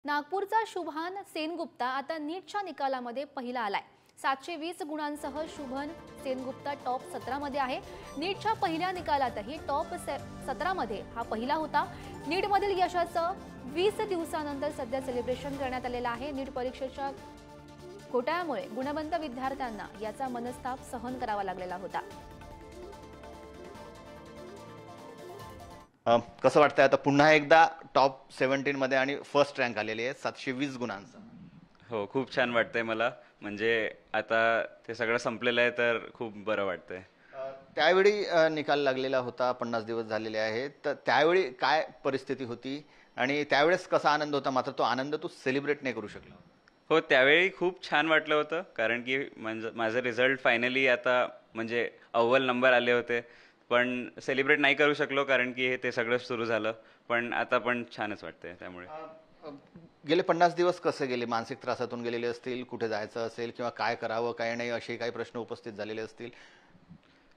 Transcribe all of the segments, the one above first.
नागपूरचा शुभन सेनगुप्ता आता नीटच्या निकालामध्ये पहिला आलाय। 720 गुणांसह शुभन सेनगुप्ता टॉप 17 मध्ये आहे। नीटच्या पहिल्या निकालातही टॉप 17 मध्ये हा पहिला होता। नीटमधील यशाचं 20 दिवसानंतर सध्या सेलिब्रेशन करण्यात आलेलं आहे। नीट परीक्षेच्या घोटाळ्यामुळे गुणवंत विद्यार्थ्यांना याचा मनस्ताप सहन करावा लागलेला होता। कसं वाटतंय आता पुन्हा एकदा टॉप 17 मध्ये आणि फर्स्ट रँक आलेली आहे 720 गुणांचा? हो, खूप छान वाटतंय मला। म्हणजे आता ते सगळं संपलेलं आहे तर खूप बरं वाटतंय। त्यावेळी निकाल लागलेला होता, 50 दिवस झालेले आहेत, तर त्यावेळी काय परिस्थिती होती आणि त्यावेळेस कसा आनंद होता? मात्र तो आनंद तू सेलिब्रेट नाही करू शकला। हो, त्यावेळी खूप छान वाटलं होतं, कारण की माझं रिझल्ट फायनली आता म्हणजे अव्वल नंबर आले होते, पण सेलिब्रेट नाही करू शकलो कारण की ते सगळं सुरू झालं। पण आता पण छानच वाटतंय। त्यामुळे गेले 50 दिवस कसे गेले? मानसिक त्रासातून गेलेले असतील, कुठे जायचं असेल किंवा काय करावं काय नाही असे काही प्रश्न उपस्थित झालेले असतील?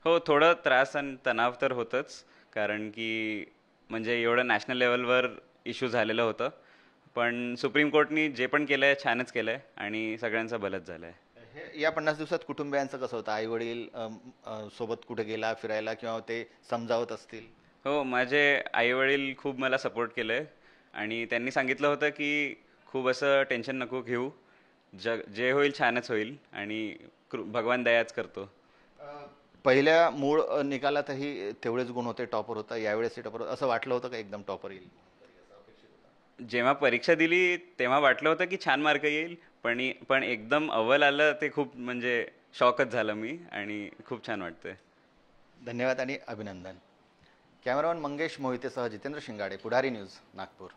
हो, थोडं त्रास आणि तणाव तर होतंच, कारण की म्हणजे एवढं नॅशनल लेवलवर इश्यू झालेलं होतं। पण सुप्रीम कोर्टनी जे पण केलंय छानच केलंय आणि सगळ्यांचं भलंच झालंय। या 50 दिवसात कुटुंबियांचं कसं होतं? आई वडील सोबत कुठे गेला फिरायला किंवा ते समजावत असतील? हो, माझे आई वडील खूप मला सपोर्ट केलंय आणि त्यांनी सांगितलं होतं की खूप असं टेन्शन नको घेऊ, जे होईल छानच होईल आणि भगवान दयाच करतो। पहिल्या मूळ निकालातही तेवढेच गुण होते, टॉपर होता, यावेळेस टॉपर असं वाटलं होतं का एकदम टॉपर येईल? जेव्हा परीक्षा दिली तेव्हा वाटलं होतं की छान मार्क येईल, पण एकदम अव्वल आलं ते खूप म्हणजे शॉकच झालं मी आणि खूप छान वाटतंय। धन्यवाद आणि अभिनंदन। कॅमेरामन मंगेश मोहितेसह जितेंद्र शिंगाडे, पुढारी न्यूज, नागपूर।